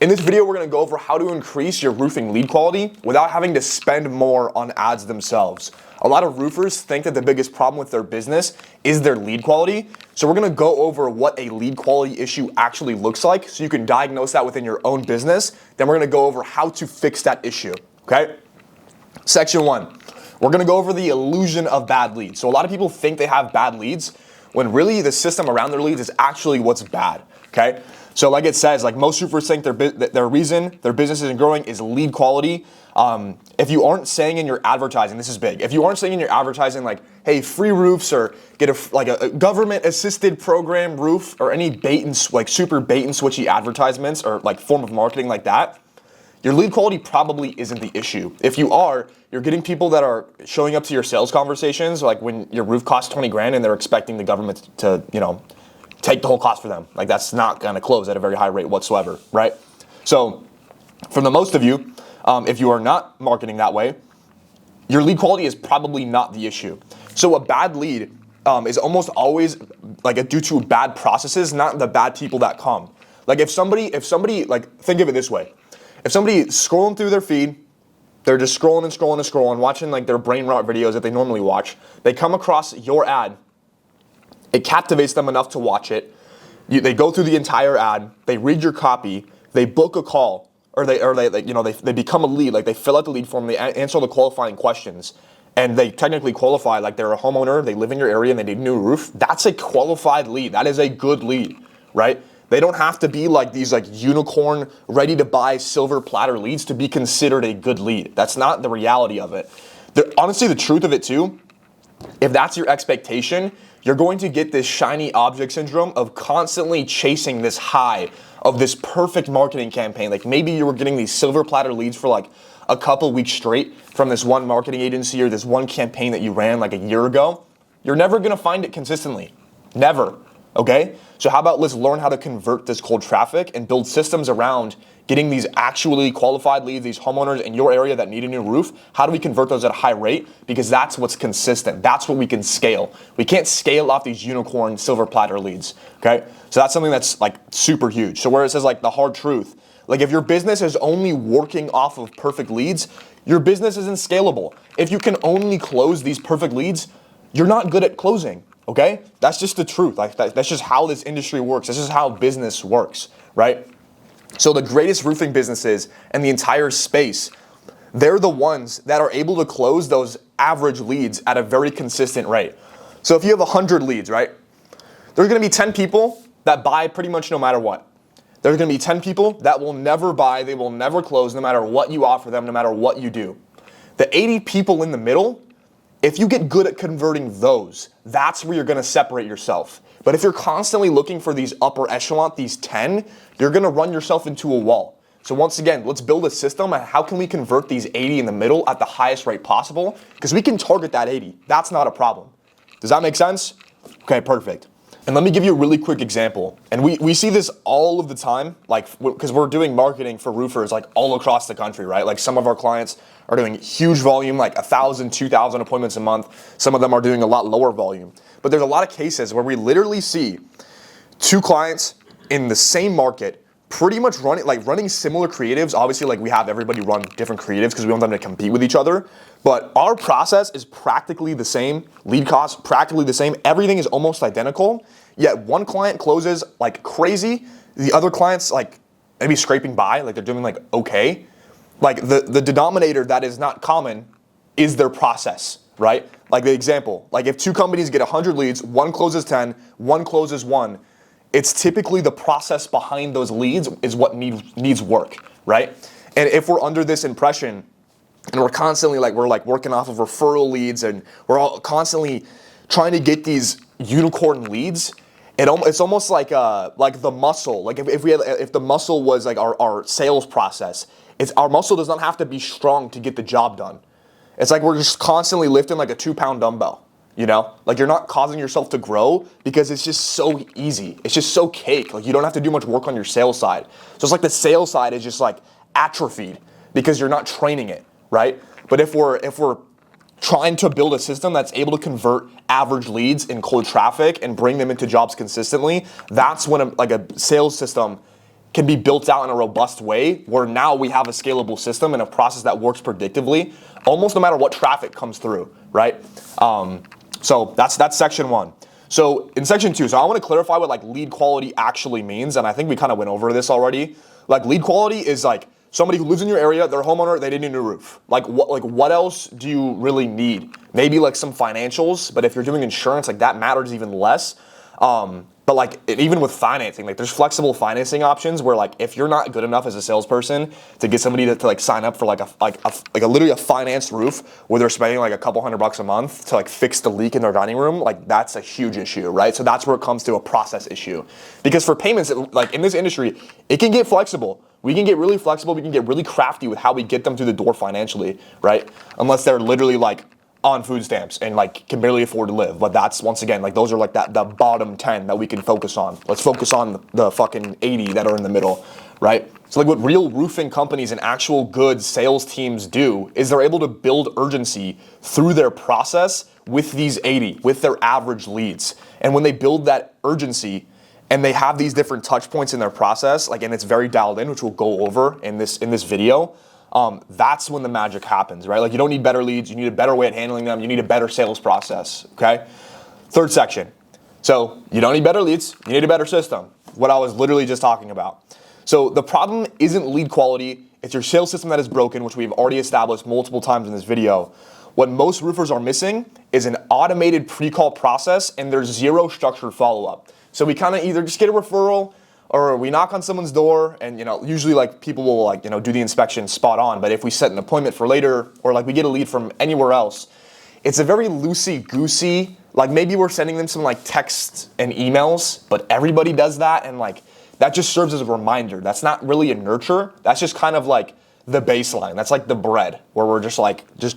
In this video, we're gonna go over how to increase your roofing lead quality without having to spend more on ads themselves. A lot of roofers think that the biggest problem with their business is their lead quality. So we're gonna go over what a lead quality issue actually looks like so you can diagnose that within your own business. Then we're gonna go over how to fix that issue, okay? Section 1, we're gonna go over the illusion of bad leads. So a lot of people think they have bad leads when really the system around their leads is actually what's bad, okay? So like it says, like most roofers think their reason their business isn't growing is lead quality. If you aren't saying in your advertising, this is big. If you aren't saying in your advertising like, hey, free roofs or get a government assisted program roof or any super bait and switchy advertisements or like form of marketing like that, your lead quality probably isn't the issue. If you are, you're getting people that are showing up to your sales conversations like when your roof costs 20 grand and they're expecting the government to, take the whole cost for them. Like that's not gonna close at a very high rate whatsoever, right? So for the most of you, if you are not marketing that way, your lead quality is probably not the issue. So a bad lead is almost always due to bad processes, not the bad people that come. Like if somebody like think of it this way. If somebody scrolling through their feed, they're just scrolling and scrolling and scrolling, watching like their brain rot videos that they normally watch, they come across your ad. It captivates them enough to watch it. They go through the entire ad. They read your copy. They book a call, or they become a lead. Like they fill out the lead form. They answer the qualifying questions, and they technically qualify. Like they're a homeowner. They live in your area and they need a new roof. That's a qualified lead. That is a good lead, right? They don't have to be like these like unicorn, ready to buy silver platter leads to be considered a good lead. That's not the reality of it. Honestly, the truth of it too, if that's your expectation, you're going to get this shiny object syndrome of constantly chasing this high of this perfect marketing campaign. Like maybe you were getting these silver platter leads for like a couple weeks straight from this one marketing agency or this one campaign that you ran like a year ago. You're never gonna find it consistently. Never, okay? So how about let's learn how to convert this cold traffic and build systems around getting these actually qualified leads, these homeowners in your area that need a new roof. How do we convert those at a high rate? Because that's what's consistent. That's what we can scale. We can't scale off these unicorn silver platter leads, okay? So that's something that's like super huge. So where it says like the hard truth, like if your business is only working off of perfect leads, your business isn't scalable. If you can only close these perfect leads, you're not good at closing, okay? That's just the truth. Like that's just how this industry works. This is how business works, right? So the greatest roofing businesses in the entire space, they're the ones that are able to close those average leads at a very consistent rate. So if you have 100 leads, right? There's gonna be 10 people that buy pretty much no matter what. There's gonna be 10 people that will never buy, they will never close no matter what you offer them, no matter what you do. The 80 people in the middle, if you get good at converting those, that's where you're gonna separate yourself. But if you're constantly looking for these upper echelon, these 10, you're gonna run yourself into a wall. So once again, let's build a system on how can we convert these 80 in the middle at the highest rate possible? Because we can target that 80. That's not a problem. Does that make sense? Okay, perfect. And let me give you a really quick example. And we see this all of the time, like because we're doing marketing for roofers like all across the country, right? Like some of our clients are doing huge volume, like 1,000, 2,000 appointments a month. Some of them are doing a lot lower volume. But there's a lot of cases where we literally see two clients in the same market pretty much running similar creatives. Obviously, like we have everybody run different creatives because we want them to compete with each other. But our process is practically the same, lead costs practically the same. Everything is almost identical. Yet one client closes like crazy. The other client's like maybe scraping by, like they're doing like okay. Like the denominator that is not common is their process, right? Like the example, like if two companies get 100 leads, one closes 10, one closes 1. It's typically the process behind those leads is what needs work, right? And if we're under this impression and we're constantly we're working off of referral leads and we're all constantly trying to get these unicorn leads, it's almost like the muscle. Like if the muscle was like our sales process, our muscle does not have to be strong to get the job done. It's like we're just constantly lifting like a 2-pound dumbbell. You know, like you're not causing yourself to grow because it's just so easy. It's just so cake. Like you don't have to do much work on your sales side. So it's like the sales side is just like atrophied because you're not training it, right? But if we're trying to build a system that's able to convert average leads in cold traffic and bring them into jobs consistently, that's when a sales system can be built out in a robust way where now we have a scalable system and a process that works predictively, almost no matter what traffic comes through, right? So that's section one. So in section two, so I want to clarify what like lead quality actually means, and I think we kind of went over this already. Like lead quality is like somebody who lives in your area, they're a homeowner, they need a new roof. Like what else do you really need? Maybe like some financials, but if you're doing insurance, like that matters even less. But like even with financing, like there's flexible financing options where like if you're not good enough as a salesperson to get somebody to like sign up for like a literally a financed roof where they're spending like a couple $100 a month to like fix the leak in their dining room, like that's a huge issue, right? So that's where it comes to a process issue. Because for payments, like in this industry, it can get flexible. We can get really flexible. We can get really crafty with how we get them through the door financially, right? Unless they're literally like on food stamps and like can barely afford to live. But that's, once again, like those are like the bottom 10 that we can focus on. Let's focus on the fucking 80 that are in the middle, right? So like what real roofing companies and actual good sales teams do is they're able to build urgency through their process with these 80, with their average leads. And when they build that urgency and they have these different touch points in their process, like, and it's very dialed in, which we'll go over in this video, that's when the magic happens, right? Like you don't need better leads, you need a better way at handling them, you need a better sales process, okay? Third section. So you don't need better leads, you need a better system. What I was literally just talking about. So the problem isn't lead quality, it's your sales system that is broken, which we've already established multiple times in this video. What most roofers are missing is an automated pre-call process and there's zero structured follow-up. So we kind of either just get a referral or we knock on someone's door and, usually like people will like, do the inspection spot on. But if we set an appointment for later or like we get a lead from anywhere else, it's a very loosey-goosey, like maybe we're sending them some like texts and emails, but everybody does that. And like, that just serves as a reminder. That's not really a nurture. That's just kind of like the baseline. That's like the bread where we're just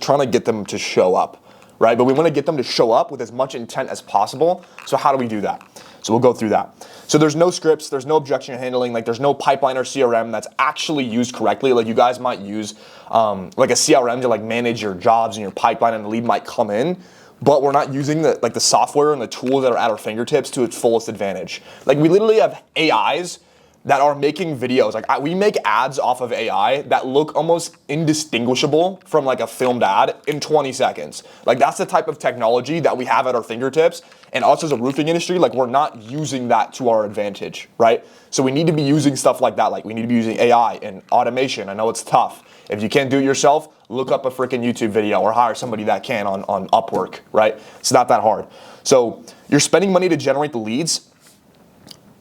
trying to get them to show up, right? But we want to get them to show up with as much intent as possible. So how do we do that? So we'll go through that. So there's no scripts, there's no objection handling, like there's no pipeline or CRM that's actually used correctly. Like you guys might use like a CRM to like manage your jobs and your pipeline and the lead might come in, but we're not using the software and the tools that are at our fingertips to its fullest advantage. Like we literally have AIs that are making videos. Like we make ads off of AI that look almost indistinguishable from like a filmed ad in 20 seconds. Like that's the type of technology that we have at our fingertips. And us as a roofing industry, like we're not using that to our advantage, right? So we need to be using stuff like that. Like we need to be using AI and automation. I know it's tough. If you can't do it yourself, look up a freaking YouTube video or hire somebody that can on Upwork, right? It's not that hard. So you're spending money to generate the leads.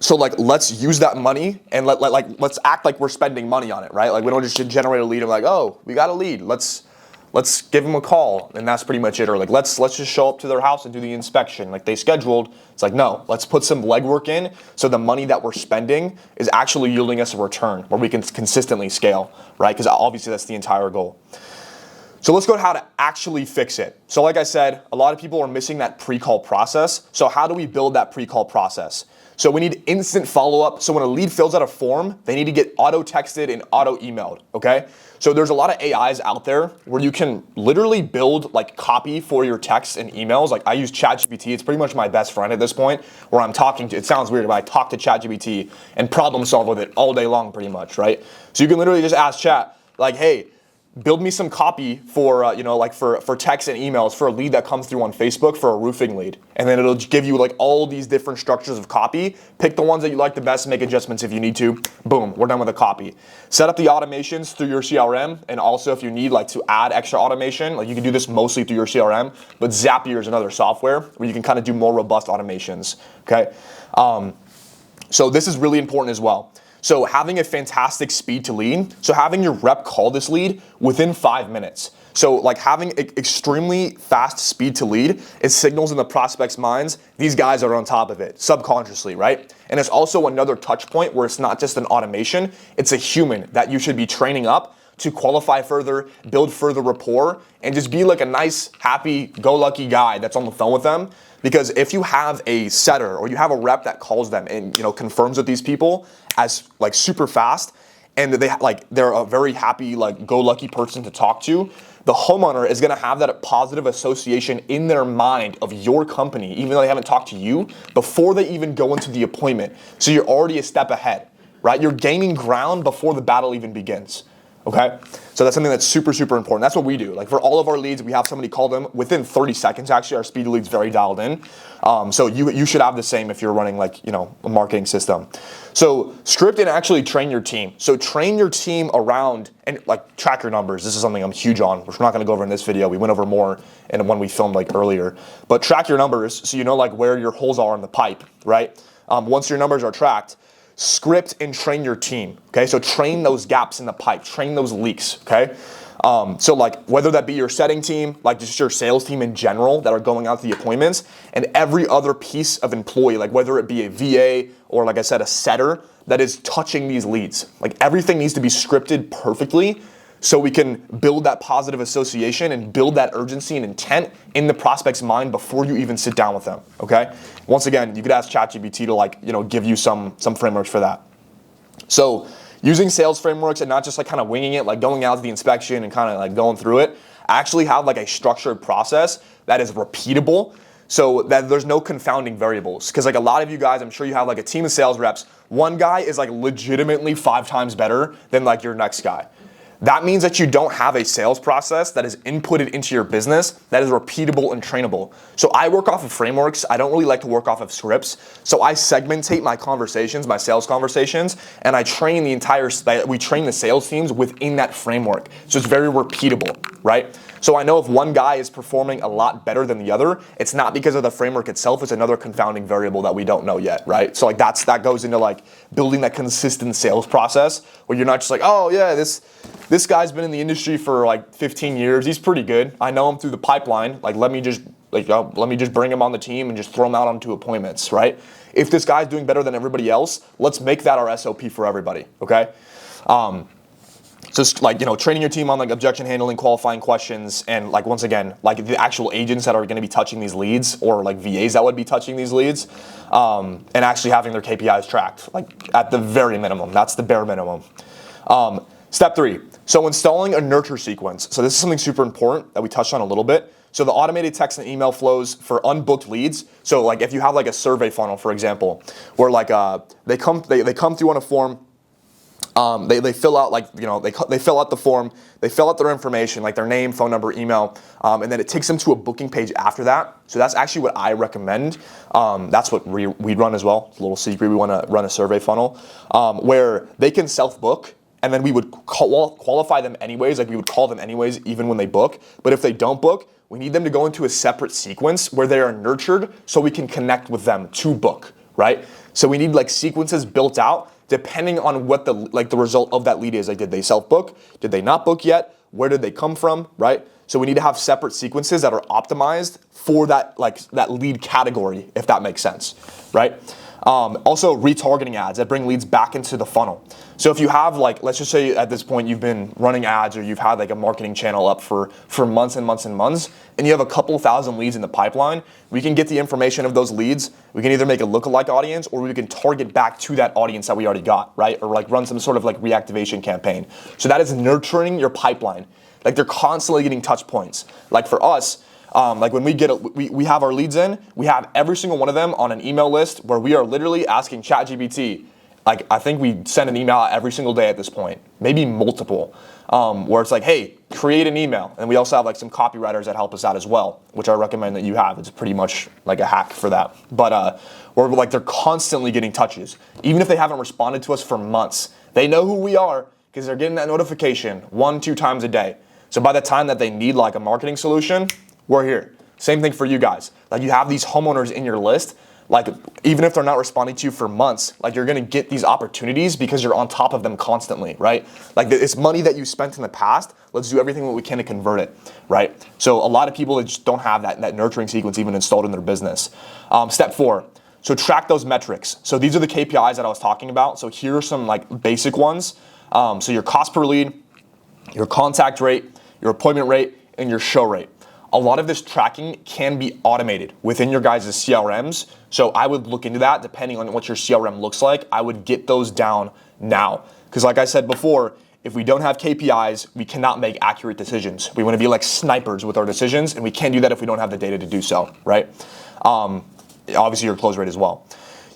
So like, let's use that money and let's act like we're spending money on it, right? Like we don't just generate a lead and like, oh, we got a lead. Let's give them a call and that's pretty much it. Or like, let's just show up to their house and do the inspection like they scheduled. It's like, no, let's put some legwork in so the money that we're spending is actually yielding us a return where we can consistently scale, right? Because obviously that's the entire goal. So let's go to how to actually fix it. So like I said, a lot of people are missing that pre-call process. So how do we build that pre-call process? So we need instant follow-up. So when a lead fills out a form, they need to get auto-texted and auto-emailed, okay? So there's a lot of AIs out there where you can literally build like copy for your texts and emails. Like I use ChatGPT. It's pretty much my best friend at this point where I'm talking to, it sounds weird, but I talk to ChatGPT and problem solve with it all day long pretty much, right? So you can literally just ask Chat like, hey, build me some copy for, for text and emails for a lead that comes through on Facebook for a roofing lead. And then it'll give you like all these different structures of copy. Pick the ones that you like the best, make adjustments if you need to. Boom, we're done with the copy. Set up the automations through your CRM. And also if you need like to add extra automation, like you can do this mostly through your CRM, but Zapier is another software where you can kind of do more robust automations, okay? So this is really important as well. So having a fantastic speed to lead. So having your rep call this lead within 5 minutes. So like having extremely fast speed to lead, it signals in the prospect's minds, these guys are on top of it subconsciously, right? And it's also another touch point where it's not just an automation, it's a human that you should be training up to qualify further, build further rapport, and just be like a nice, happy-go-lucky guy that's on the phone with them. Because if you have a setter or you have a rep that calls them and confirms with these people as like super fast, and they're a very happy like go-lucky person to talk to, the homeowner is going to have that positive association in their mind of your company, even though they haven't talked to you, before they even go into the appointment. So you're already a step ahead, right? You're gaining ground before the battle even begins. Okay, so that's something that's super, super important. That's what we do. Like for all of our leads, we have somebody call them within 30 seconds. Actually, our speed to leads very dialed in. So you should have the same if you're running like, you know, a marketing system. So script and actually train your team. So train your team around and like track your numbers. This is something I'm huge on, which we're not going to go over in this video. We went over more in one we filmed like earlier. But track your numbers so you know like where your holes are in the pipe, right? Once your numbers are tracked, script and train your team, okay? So train those gaps in the pipe, train those leaks, okay? So like whether that be your setting team, like just your sales team in general that are going out to the appointments, and every other piece of employee, like whether it be a VA or like I said, a setter that is touching these leads. Like everything needs to be scripted perfectly so we can build that positive association and build that urgency and intent in the prospect's mind before you even sit down with them, okay? Once again, you could ask ChatGPT to like, you know, give you some frameworks for that. So using sales frameworks and not just like kind of winging it, like going out to the inspection and kind of like going through it, actually have like a structured process that is repeatable so that there's no confounding variables. Because like a lot of you guys, I'm sure you have like a team of sales reps. One guy is like legitimately 5 times better than like your next guy. That means that you don't have a sales process that is inputted into your business that is repeatable and trainable. So I work off of frameworks. I don't really like to work off of scripts. So I segmentate my conversations, my sales conversations, and I train we train the sales teams within that framework. So it's very repeatable, right? So I know if one guy is performing a lot better than the other, it's not because of the framework itself, it's another confounding variable that we don't know yet, right? So like that goes into like building that consistent sales process where you're not just like, oh yeah, this guy's been in the industry for like 15 years. He's pretty good. I know him through the pipeline. Like let me just bring him on the team and just throw him out onto appointments, right? If this guy's doing better than everybody else, let's make that our SOP for everybody, okay? So like, you know, training your team on like objection handling, qualifying questions, and like once again, like the actual agents that are going to be touching these leads or like VAs that would be touching these leads, and actually having their KPIs tracked, like at the very minimum. That's the bare minimum. Step 3, so installing a nurture sequence. So this is something super important that we touched on a little bit. So the automated text and email flows for unbooked leads. So like if you have like a survey funnel, for example, where like they come through on a form. They fill out like, you know, they fill out the form, they fill out their information, like their name, phone number, email, and then it takes them to a booking page after that. So that's actually what I recommend. That's what we run as well. It's a little secret. We want to run a survey funnel where they can self-book, and then we would qualify them anyways. Like we would call them anyways, even when they book. But if they don't book, we need them to go into a separate sequence where they are nurtured so we can connect with them to book, right? So we need like sequences built out depending on what the result of that lead is. Like, did they self-book? Did they not book yet? Where did they come from, right? So we need to have separate sequences that are optimized for that, like that lead category, if that makes sense, right? Also retargeting ads that bring leads back into the funnel. So if you have like, let's just say at this point you've been running ads or you've had like a marketing channel up for months and months and months, and you have a couple thousand leads in the pipeline, we can get the information of those leads. We can either make a lookalike audience or we can target back to that audience that we already got, right? Or like run some sort of like reactivation campaign. So that is nurturing your pipeline. Like they're constantly getting touch points. Like for us, like when we have our leads in, we have every single one of them on an email list where we are literally asking ChatGPT. Like I think we send an email out every single day at this point, maybe multiple, where it's like, hey, create an email. And we also have like some copywriters that help us out as well, which I recommend that you have. It's pretty much like a hack for that. But we're like, they're constantly getting touches. Even if they haven't responded to us for months, they know who we are because they're getting that notification 1-2 times a day. So by the time that they need like a marketing solution, we're here. Same thing for you guys. Like you have these homeowners in your list, like even if they're not responding to you for months, like you're gonna get these opportunities because you're on top of them constantly, right? Like it's money that you spent in the past, let's do everything that we can to convert it, right? So a lot of people that just don't have that nurturing sequence even installed in their business. Step 4, so track those metrics. So these are the KPIs that I was talking about. So here are some like basic ones. So your cost per lead, your contact rate, your appointment rate, and your show rate. A lot of this tracking can be automated within your guys' CRMs. So I would look into that depending on what your CRM looks like. I would get those down now. Because like I said before, if we don't have KPIs, we cannot make accurate decisions. We want to be like snipers with our decisions, and we can't do that if we don't have the data to do so, right? Obviously your close rate as well.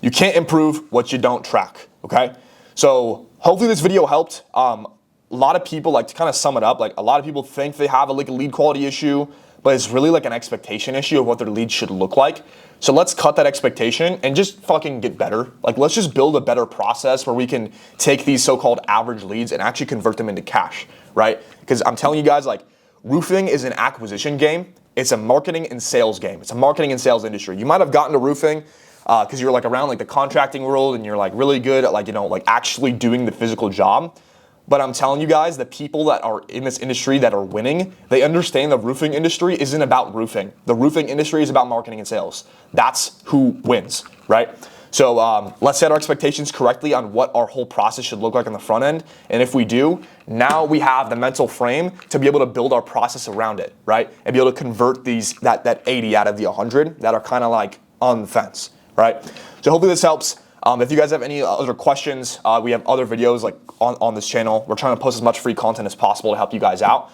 You can't improve what you don't track, okay? So hopefully this video helped. A lot of people, like, to kind of sum it up, like, a lot of people think they have a lead quality issue, but it's really like an expectation issue of what their leads should look like. So let's cut that expectation and just fucking get better. Like, let's just build a better process where we can take these so-called average leads and actually convert them into cash, right? Because I'm telling you guys, like, roofing is an acquisition game. It's a marketing and sales game. It's a marketing and sales industry. You might have gotten to roofing because you're like around like the contracting world and you're like really good at like, you know, like actually doing the physical job. But I'm telling you guys, the people that are in this industry that are winning, they understand the roofing industry isn't about roofing. The roofing industry is about marketing and sales. That's who wins, right? So let's set our expectations correctly on what our whole process should look like on the front end. And if we do, now we have the mental frame to be able to build our process around it, right? And be able to convert that 80 out of the 100 that are kind of like on the fence, right? So hopefully this helps. If you guys have any other questions, we have other videos like on this channel. We're trying to post as much free content as possible to help you guys out.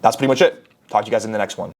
That's pretty much it. Talk to you guys in the next one.